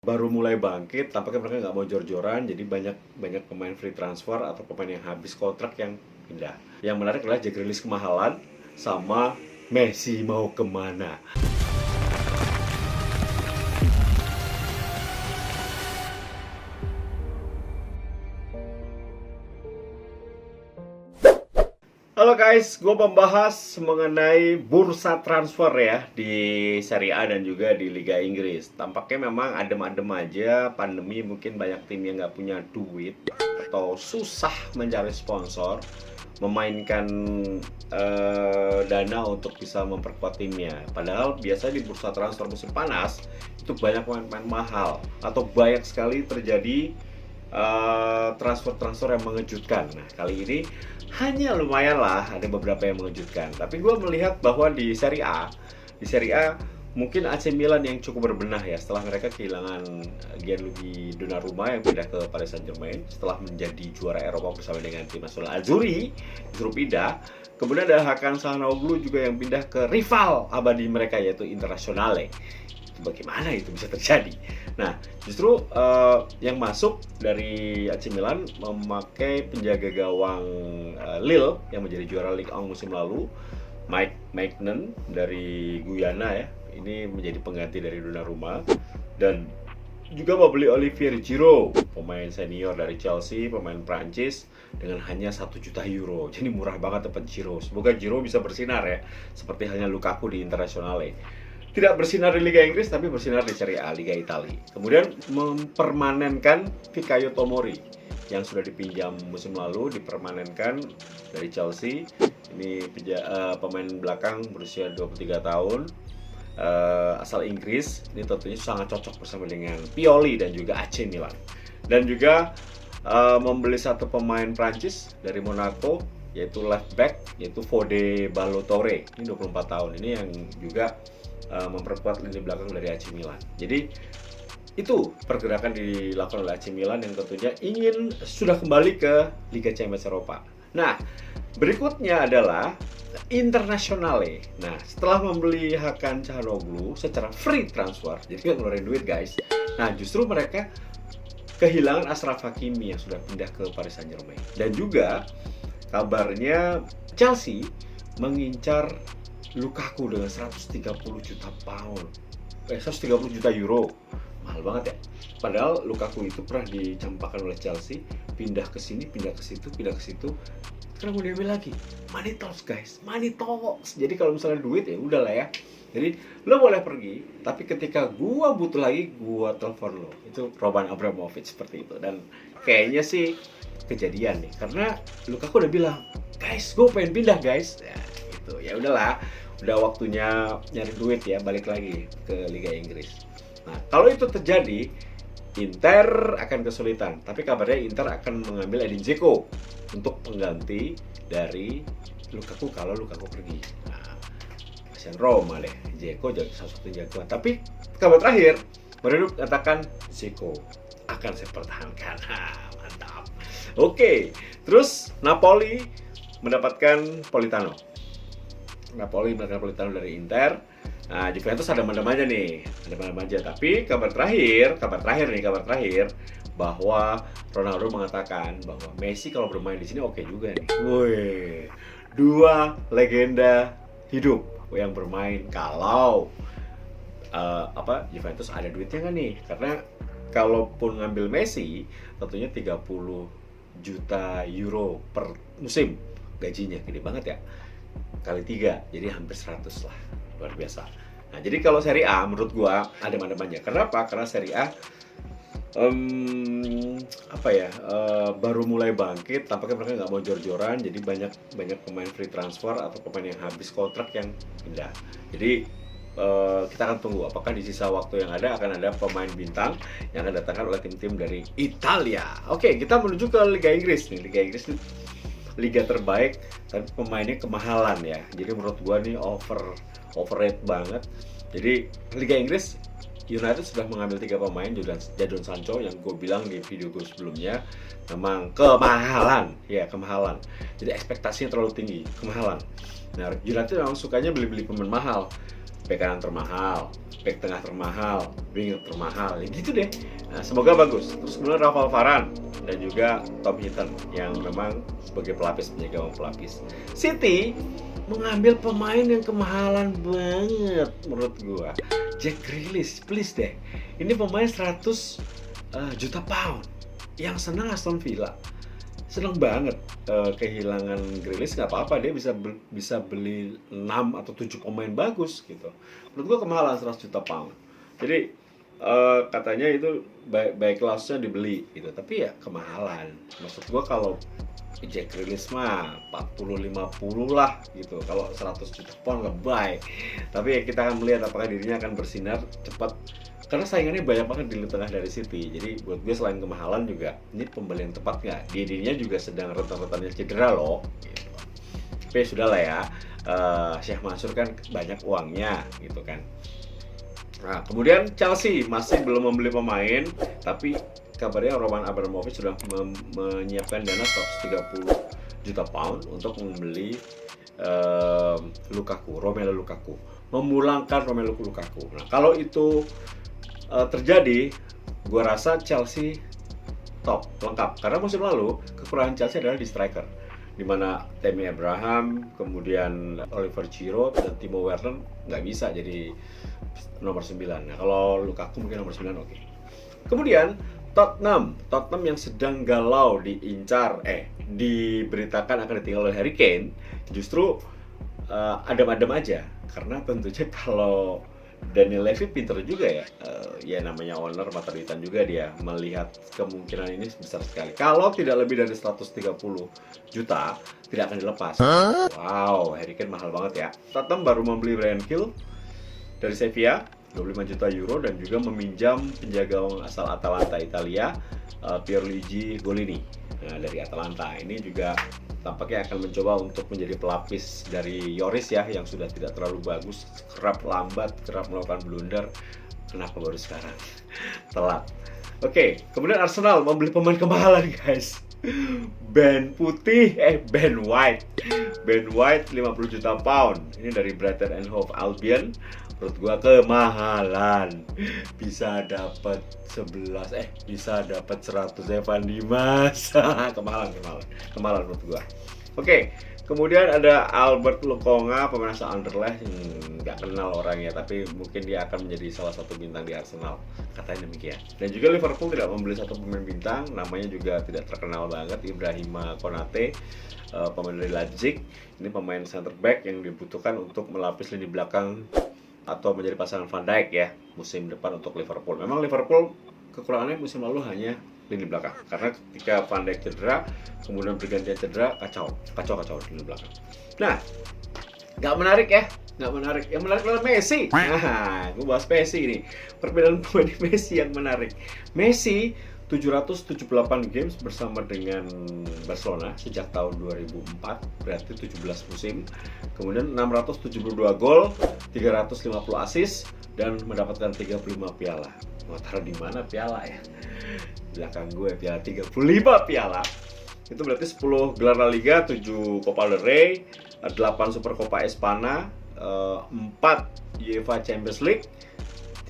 Baru mulai bangkit, tampaknya mereka nggak mau jor-joran, jadi banyak banyak pemain free transfer atau pemain yang habis kontrak yang pindah. Yang menarik adalah Jack Grealish kemahalan, sama Messi mau kemana. Halo guys, gue membahas mengenai bursa transfer ya di Serie A dan juga di Liga Inggris. Tampaknya memang adem-adem aja, pandemi mungkin banyak tim yang nggak punya duit atau susah mencari sponsor, memainkan dana untuk bisa memperkuat timnya. Padahal biasanya di bursa transfer musim panas itu banyak pemain-pemain mahal atau banyak sekali terjadi transfer-transfer yang mengejutkan. Nah, kali ini hanya lumayan lah, ada beberapa yang mengejutkan. Tapi gue melihat bahwa di Serie A mungkin AC Milan yang cukup berbenah ya setelah mereka kehilangan Gianluigi Donnarumma yang pindah ke Paris Saint-Germain setelah menjadi juara Eropa bersama dengan tim nasional Azzurri, disuruh pindah. Kemudian ada Hakan Çalhanoğlu juga yang pindah ke rival abadi mereka yaitu Internazionale. Bagaimana itu bisa terjadi? Nah, justru yang masuk dari AC Milan memakai penjaga gawang Lille yang menjadi juara Ligue 1 musim lalu, Mike Maignan dari Guyana ya. Ini menjadi pengganti dari Donnarumma, dan juga membeli Olivier Giroud, pemain senior dari Chelsea, pemain Prancis dengan hanya 1 juta euro. Jadi murah banget dapat Giroud. Semoga Giroud bisa bersinar ya, seperti halnya Lukaku di Internazionale. Tidak bersinar di Liga Inggris, tapi bersinar di Serie A, Liga Italia. Kemudian mempermanenkan Fikayo Tomori yang sudah dipinjam musim lalu, dipermanenkan dari Chelsea. Ini pemain belakang berusia 23 tahun, asal Inggris. Ini tentunya sangat cocok bersama dengan Pioli dan juga AC Milan. Dan juga membeli satu pemain Prancis dari Monaco, yaitu left back, yaitu Fode Ballo-Touré. Ini 24 tahun. Ini yang juga memperkuat lini belakang dari AC Milan. Jadi itu pergerakan dilakukan oleh AC Milan yang tentunya ingin sudah kembali ke Liga Champions Eropa. Nah, berikutnya adalah Internazionale. Nah, setelah membeli Hakan Çalhanoğlu secara free transfer, jadi nggak ngeluarin duit guys. Nah, justru mereka kehilangan Achraf Hakimi yang sudah pindah ke Paris Saint-Germain. Dan juga kabarnya Chelsea mengincar Lukaku dengan 130 juta pound, 130 juta euro, mahal banget ya. Padahal Lukaku itu pernah dicampakkan oleh Chelsea, pindah ke sini, pindah ke situ, pindah ke situ. Sekarang mau diambil lagi, money talks guys, money talks. Jadi kalau misalnya duit ya udah lah ya. Jadi lo boleh pergi, tapi ketika gua butuh lagi, gua telepon lo. Itu Roman Abramovich seperti itu. Dan kayaknya sih kejadian nih, karena Lukaku udah bilang, guys, gue pengen pindah guys. Ya, gitu. Ya udahlah, udah waktunya nyari duit ya, balik lagi ke Liga Inggris. Nah, kalau itu terjadi, Inter akan kesulitan. Tapi kabarnya Inter akan mengambil Edin Dzeko untuk pengganti dari Lukaku kalau Lukaku pergi. Nah, kasihan Roma deh, Dzeko jadi salah satu jagoan. Tapi kabar terakhir, Mourinho katakan Dzeko akan saya pertahankan. Mantap. Oke, terus Napoli mendapatkan Politano dari Inter. Nah, Juventus ada mandam aja nih, Tapi kabar terakhir bahwa Ronaldo mengatakan bahwa Messi kalau bermain di sini oke juga nih. Woi, 2 legenda hidup yang bermain kalau Juventus ada duitnya kan nih? Karena kalaupun ngambil Messi, tentunya 30 juta euro per musim gajinya, gede banget ya. Kali 3, jadi hampir 100 lah, luar biasa. Nah, jadi kalau Serie A menurut gua ada mana-mana. Kenapa? Karena Serie A baru mulai bangkit, tampaknya mereka nggak mau jor-joran, jadi banyak pemain free transfer atau pemain yang habis kontrak yang pindah. Jadi kita akan tunggu apakah di sisa waktu yang ada akan ada pemain bintang yang akan datangkan oleh tim-tim dari Italia. Oke, kita menuju ke Liga Inggris nih. Liga Inggris nih liga terbaik, tapi pemainnya kemahalan ya. Jadi menurut gua nih overrated banget. Jadi Liga Inggris, United sudah mengambil 3 pemain, Jadon Sancho yang gue bilang di video gue sebelumnya, memang kemahalan. Jadi ekspektasinya terlalu tinggi, kemahalan. Nah, United memang sukanya beli-beli pemain mahal. bek kanan termahal, bek tengah termahal, winger termahal, ya gitu deh. Nah, semoga bagus. Terus kemudian Rafael Varane dan juga Tom Heaton yang memang sebagai pelapis, penjaga gawang pelapis. City mengambil pemain yang kemahalan banget menurut gua. Jack Grealish, please deh. Ini pemain 100 juta pound. Yang senang Aston Villa. Senang banget kehilangan Grealish, nggak apa-apa, dia bisa beli 6 atau 7 pemain bagus gitu. Menurut gua kemahalan 100 juta pound. Jadi katanya itu baik kelasnya dibeli gitu, tapi ya kemahalan. Maksud gua kalau Jack Grealish mah 40-50 lah gitu. Kalau 100 juta pound nggak buy. Tapi ya kita akan melihat apakah dirinya akan bersinar cepat. Karena saingannya banyak banget di tengah dari City. Jadi buat gue selain kemahalan juga ini pembelian tepat nggak? Dirinya juga sedang rentan-rentannya cedera loh. Gitu. Tapi sudah lah ya. Syekh Mansur kan banyak uangnya gitu kan. Nah, kemudian Chelsea masih belum membeli pemain, tapi kabarnya Roman Abramovich sudah menyiapkan dana 130 juta pound untuk membeli Romelu Lukaku, memulangkan Romelu Lukaku. Nah, kalau itu terjadi, gue rasa Chelsea top, lengkap. Karena musim lalu kekurangan Chelsea adalah di striker, di mana Tammy Abraham, kemudian Oliver Giroud dan Timo Werner nggak bisa jadi nomor 9. Nah, kalau Lukaku mungkin nomor 9 oke. Kemudian Tottenham yang sedang galau diincar, diberitakan akan ditinggal oleh Harry Kane, justru adem-adem aja. Karena tentunya kalau Daniel Levy pinter juga ya, ya namanya owner mata duitan juga, dia melihat kemungkinan ini besar sekali. Kalau tidak lebih dari 130 juta, tidak akan dilepas. Wow, Harry Kane mahal banget ya. Tottenham baru membeli Bryan Gil dari Sevilla 25 juta euro dan juga meminjam penjaga gawang asal Atalanta Italia, Pierluigi Golini dari Atalanta. Ini juga tampaknya akan mencoba untuk menjadi pelapis dari Lloris ya, yang sudah tidak terlalu bagus, kerap lambat, kerap melakukan blunder. Kenapa baru sekarang? Telat. Oke, kemudian Arsenal membeli pemain kemahalan guys. Ben White 50 juta pound. Ini dari Brighton and Hove Albion. Menurut gua kemahalan. Bisa dapat 100 Evan Dimas. kemahalan menurut gua. Oke, kemudian ada Albert Lukonga, pemain asal Anderlecht, nggak kenal orangnya, tapi mungkin dia akan menjadi salah satu bintang di Arsenal, katanya demikian. Dan juga Liverpool tidak membeli satu pemain bintang, namanya juga tidak terkenal banget, Ibrahima Konate, pemain dari Leipzig. Ini pemain center back yang dibutuhkan untuk melapis lini belakang atau menjadi pasangan Van Dijk ya musim depan untuk Liverpool. Memang Liverpool kekurangannya musim lalu hanya lini belakang, karena ketika Van Dijk cedera, kemudian bergantian cedera, kacau lini belakang. Nah, nggak menarik ya, nggak menarik. Yang menarik adalah Messi. Nah, gue bahas Messi ini. Perbedaan pemain Messi yang menarik. Messi 778 games bersama dengan Barcelona sejak tahun 2004, berarti 17 musim. Kemudian 672 gol, 350 assist dan mendapatkan 35 piala. Mau taruh di mana piala ya? Belakang gue piala 35 piala. Itu berarti 10 gelar La Liga, 7 Copa del Rey, 8 Super Copa Espana, 4 UEFA Champions League,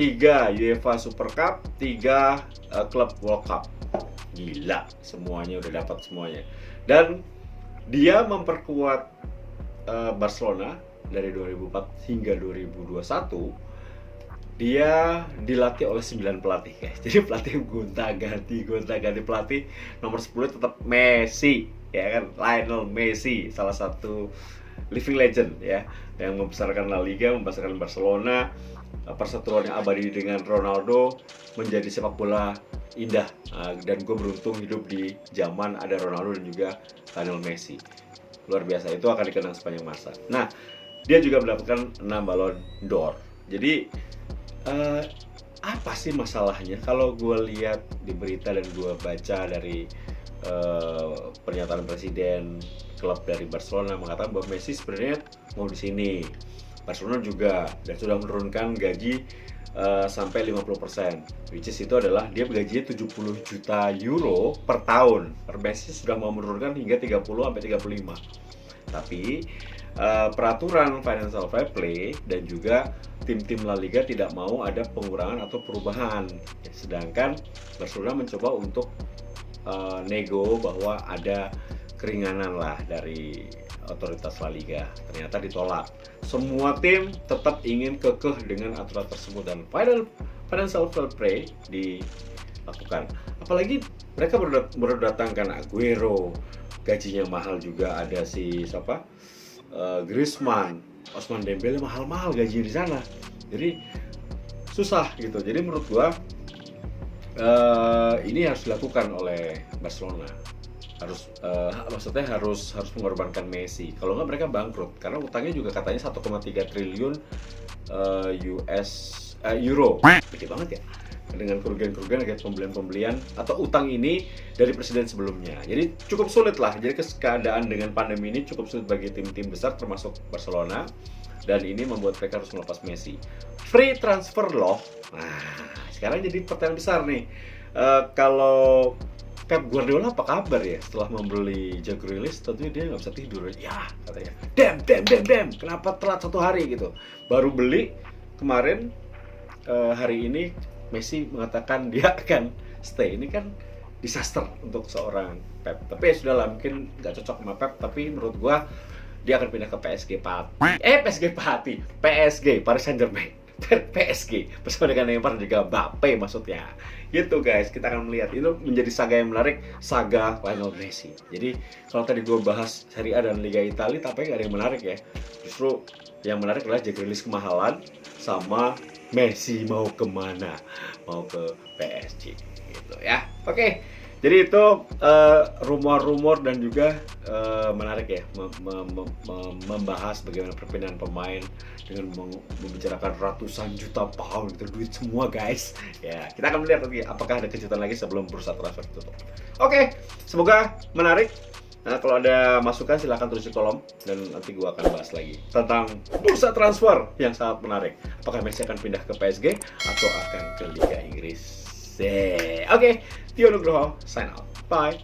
3 UEFA Super Cup, 3 Club World Cup. Gila, semuanya udah dapat semuanya. Dan dia memperkuat Barcelona dari 2004 hingga 2021. Dia dilatih oleh 9 pelatih guys. Jadi pelatih gonta-ganti pelatih. Nomor 10 tetap Messi, ya kan, Lionel Messi, salah satu living legend ya, yang membesarkan La Liga, membesarkan Barcelona. Persatuan yang abadi dengan Ronaldo, menjadi sepak bola indah. Dan gue beruntung hidup di zaman ada Ronaldo dan juga Lionel Messi. Luar biasa, itu akan dikenang sepanjang masa. Nah, dia juga mendapatkan 6 Ballon d'Or. Jadi apa sih masalahnya? Kalau gue lihat di berita dan gue baca dari pernyataan presiden klub dari Barcelona mengatakan bahwa Messi sebenarnya mau di sini. Barcelona juga, dan sudah menurunkan gaji sampai 50%, which is itu adalah dia gajinya 70 juta euro per tahun. Messi sudah mau menurunkan hingga 30 sampai 35. Tapi peraturan financial fair play dan juga tim-tim La Liga tidak mau ada pengurangan atau perubahan. Sedangkan Barcelona mencoba untuk nego bahwa ada keringanan lah dari otoritas La Liga. Ternyata ditolak. Semua tim tetap ingin kekeh dengan aturan tersebut dan financial fair play dilakukan. Apalagi mereka baru datangkan Aguero, gajinya mahal juga, ada si siapa? Griezmann, Ousmane Dembele, mahal-mahal gaji di sana. Jadi susah gitu. Jadi menurut gua ini harus dilakukan oleh Barcelona. Maksudnya harus mengorbankan Messi. Kalau nggak mereka bangkrut karena utangnya juga katanya 1,3 triliun euro. Gede banget ya. Dengan kerugian-kerugian akibat pembelian atau utang ini dari presiden sebelumnya. Jadi cukup sulit lah. Jadi keadaan dengan pandemi ini cukup sulit bagi tim-tim besar termasuk Barcelona, dan ini membuat mereka harus melepas Messi. Free transfer loh. Nah, sekarang jadi pertanyaan besar nih. Kalau Pep Guardiola apa kabar ya setelah membeli Jack Grealish? Tentunya dia nggak bisa tidur. Ya, katanya. Damn. Kenapa telat 1 hari gitu? Baru beli kemarin, hari ini Messi mengatakan dia akan stay. Ini kan disaster untuk seorang Pep. Tapi ya sudahlah, mungkin nggak cocok sama Pep. Tapi menurut gua dia akan pindah ke PSG Paris Saint-Germain. PSG bersama dengan Neymar dan juga Mbappe maksudnya. Gitu guys, kita akan melihat itu menjadi saga yang menarik, saga Lionel Messi. Jadi kalau tadi gue bahas Serie A dan Liga Italia, tapi nggak ada yang menarik ya. Justru yang menarik adalah Jack Grealish kemahalan sama Messi mau kemana, mau ke PSG gitu ya. Oke, jadi itu rumor-rumor dan juga menarik ya, membahas bagaimana perpindahan pemain dengan membicarakan ratusan juta pound, itu duit semua guys. Ya, kita akan melihat nanti apakah ada kejutan lagi sebelum bursa transfer ditutup. Oke, semoga menarik. Nah, kalau ada masukan silahkan tulis di kolom dan nanti gue akan bahas lagi tentang bursa transfer yang sangat menarik. Apakah Messi akan pindah ke PSG atau akan ke Liga Inggris? Oke, Tio Nugroho, sign out. Bye.